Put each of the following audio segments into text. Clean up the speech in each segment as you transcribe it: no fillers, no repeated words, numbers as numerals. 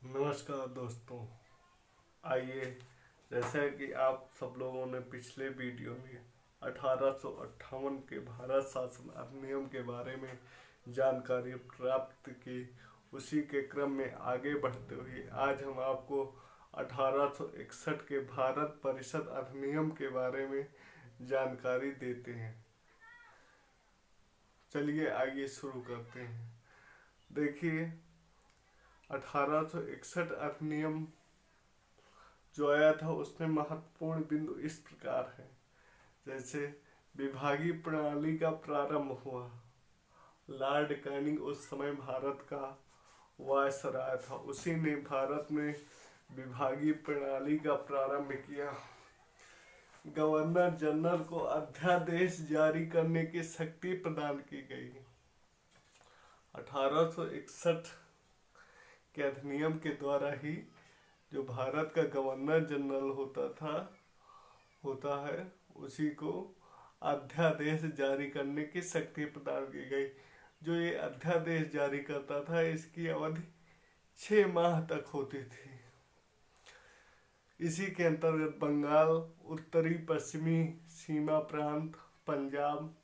नमस्कार दोस्तों। आइए, जैसा कि आप सब लोगों ने पिछले वीडियो में 1858 के भारत शासन अधिनियम के बारे में जानकारी प्राप्त की, उसी के क्रम में आगे बढ़ते हुए आज हम आपको 1861 के भारत परिषद अधिनियम के बारे में जानकारी देते हैं। चलिए आइए शुरू करते हैं। देखिए, 1861 अधिनियम जो आया था उसमें महत्वपूर्ण बिंदु इस प्रकार है। जैसे विभागीय प्रणाली का प्रारंभ हुआ। लॉर्ड कैनिंग उस समय भारत का वायसराय था, उसी ने भारत में विभागीय प्रणाली का प्रारंभ किया। गवर्नर जनरल को अध्यादेश जारी करने की शक्ति प्रदान की गई। 1861 के अधिनियम के द्वारा ही जो भारत का गवर्नर जनरल होता है उसी को अध्यादेश जारी करने की शक्ति प्रदान की गई। जो ये अध्यादेश जारी करता था इसकी अवधि 6 माह तक होती थी। इसी के अंतर्गत बंगाल, उत्तरी पश्चिमी सीमा प्रांत, पंजाब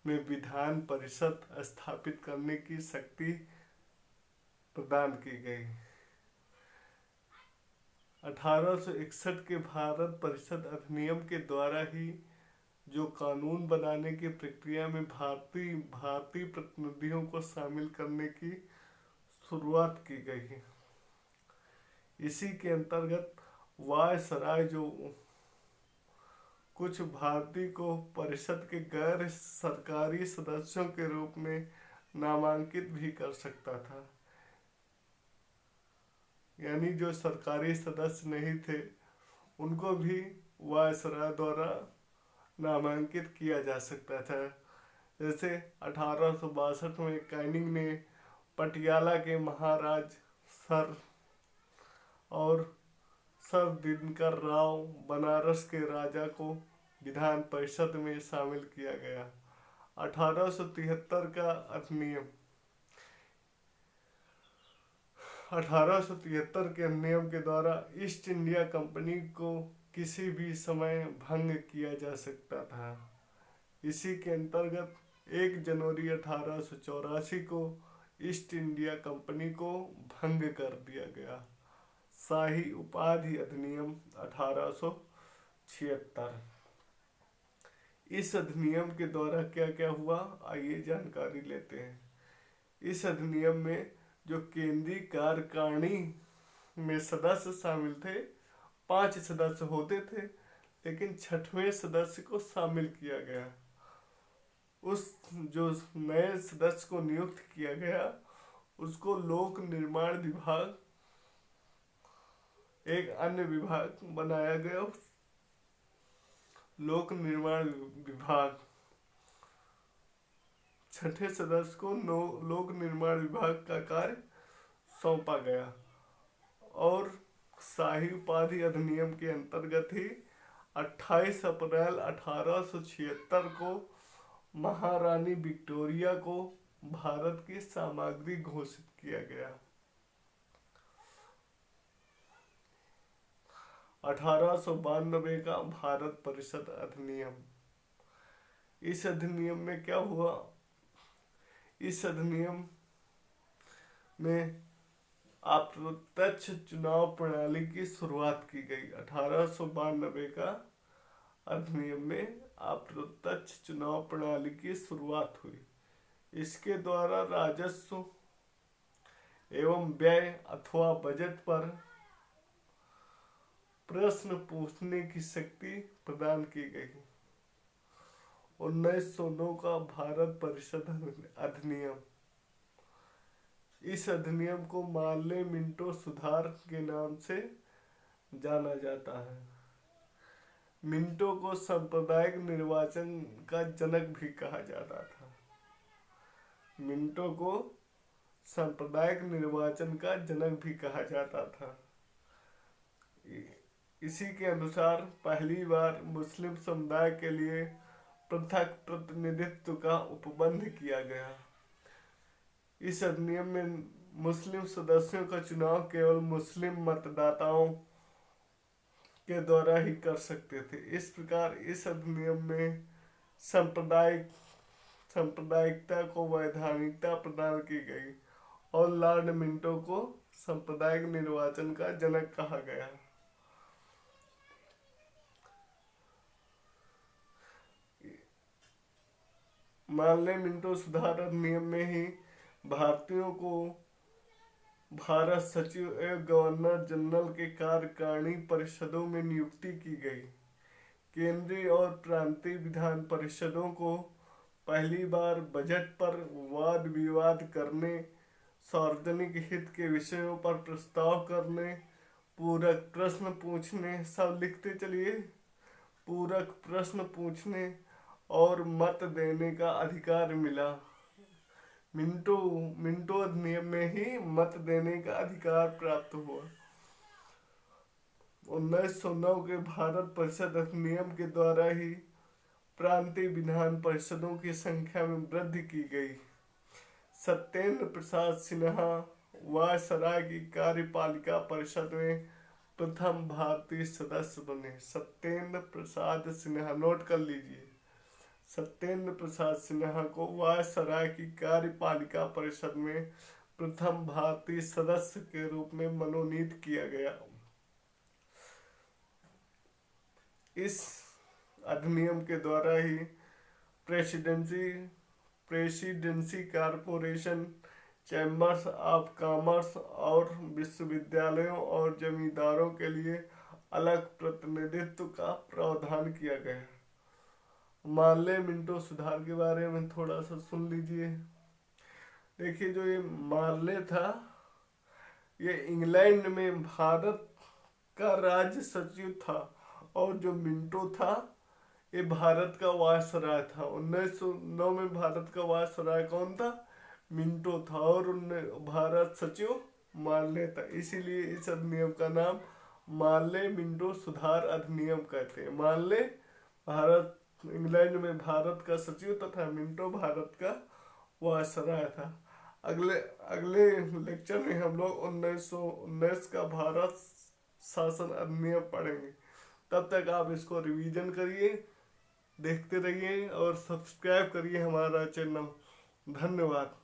में विधान परिषद स्थापित करने की शक्ति प्रदान की गई। 1861 के भारत परिषद अधिनियम के द्वारा ही जो कानून बनाने की प्रक्रिया में भारतीय प्रतिनिधियों को शामिल करने की शुरुआत की गई। इसी के अंतर्गत वायसराय जो कुछ भारतीय को परिषद के गैर सरकारी सदस्यों के रूप में नामांकित भी कर सकता था। यानी जो सरकारी सदस्य नहीं थे उनको भी वायसराय द्वारा नामांकित किया जा सकता था। जैसे 1862 में कैनिंग ने पटियाला के महाराज सर और सर दिनकर राव बनारस के राजा को विधान परिषद में शामिल किया गया। 1873 का अधिनियम 1873 के अधिनियम के द्वारा ईस्ट इंडिया कंपनी को किसी भी समय भंग किया जा सकता था। इसी के अंतर्गत 1 जनवरी 1884 को ईस्ट इंडिया कंपनी को भंग कर दिया गया। शाही उपाधि अधिनियम 1876। इस अधिनियम के द्वारा क्या क्या हुआ, आइए जानकारी लेते हैं। इस अधिनियम में जो केंद्रीय कार्यकारिणी में सदस्य शामिल थे, 5 सदस्य होते थे, लेकिन 6वें सदस्य को शामिल किया गया। उस जो नए सदस्य को नियुक्त किया गया उसको लोक निर्माण विभाग, एक अन्य विभाग बनाया गया, लोक निर्माण विभाग। 6ठे सदस्य को लोक निर्माण विभाग का कार्य सौंपा गया। और शाही उपाधि अधिनियम के अंतर्गत ही 28 अप्रैल 1876 को महारानी विक्टोरिया को भारत की सामग्री घोषित किया गया। 1892 का भारत परिषद अधिनियम। इस अधिनियम में क्या हुआ, इस अधिनियम में अप्रत्यक्ष चुनाव प्रणाली की शुरुआत की गई। 1892 का अधिनियम में अप्रत्यक्ष चुनाव प्रणाली की शुरुआत हुई। इसके द्वारा राजस्व एवं व्यय अथवा बजट पर प्रश्न पूछने की शक्ति प्रदान की गई। 1909 का भारत परिषद अधिनियम। इस अधिनियम को मार्ले मिंटो सुधार के नाम से जाना जाता है। मिंटो को सांप्रदायिक निर्वाचन का जनक भी कहा जाता था। मिंटो को सांप्रदायिक निर्वाचन का जनक भी कहा जाता था। इसी के अनुसार पहली बार मुस्लिम समुदाय के लिए पृथक प्रतिनिधित्व का उपबंध किया गया। इस अधिनियम में मुस्लिम सदस्यों का चुनाव केवल मुस्लिम मतदाताओं के द्वारा ही कर सकते थे। इस प्रकार इस अधिनियम में सांप्रदायिकता को वैधानिकता प्रदान की गई और लॉर्ड मिंटो को सांप्रदायिक निर्वाचन का जनक कहा गया। मार्ले मिंटो सुधार अधिनियम में ही भारतीयों को भारत सचिव एवं गवर्नर जनरल के कार्यकारिणी परिषदों में नियुक्ति की गई। केंद्रीय और प्रांतीय विधान परिषदों को पहली बार बजट पर वाद विवाद करने, सार्वजनिक हित के विषयों पर प्रस्ताव करने, पूरक प्रश्न पूछने, सब लिखते चलिए, पूरक प्रश्न पूछने और मत देने का अधिकार मिला। मिंटो अधिनियम में ही मत देने का अधिकार प्राप्त हुआ। 1909 के भारत परिषद अधिनियम के द्वारा ही प्रांतीय विधान परिषदों की संख्या में वृद्धि की गई। सत्येंद्र प्रसाद सिन्हा वायसराय की कार्यपालिका परिषद में प्रथम भारतीय सदस्य बने। सत्येंद्र प्रसाद सिन्हा, नोट कर लीजिए, सत्येंद्र प्रसाद सिन्हा को वायसराय की कार्यपालिका परिषद में प्रथम भारतीय सदस्य के रूप में मनोनीत किया गया। इस अधिनियम के द्वारा ही presidency corporation, chambers of commerce और विश्वविद्यालयों और जमींदारों के लिए अलग प्रतिनिधित्व का प्रावधान किया गया। मार्ले मिंटो सुधार के बारे में थोड़ा सा सुन लीजिए। देखिए, जो ये मार्ले था, ये इंग्लैंड में भारत का राज्य सचिव था और जो मिंटो था ये भारत का वायसराय था। 1909 में भारत का वायसराय कौन था? मिंटो था और भारत सचिव मार्ले था। इसीलिए इस अधिनियम का नाम मार्ले मिंटो सुधार अधिनियम कहते हैं। मार्ले इंग्लैंड में भारत का सचिव तथा मिंटो भारत का वायसराय था। अगले लेक्चर में हम लोग 1919 का भारत शासन अधिनियम पढ़ेंगे। तब तक आप इसको रिवीजन करिए, देखते रहिए और सब्सक्राइब करिए हमारा चैनल। धन्यवाद।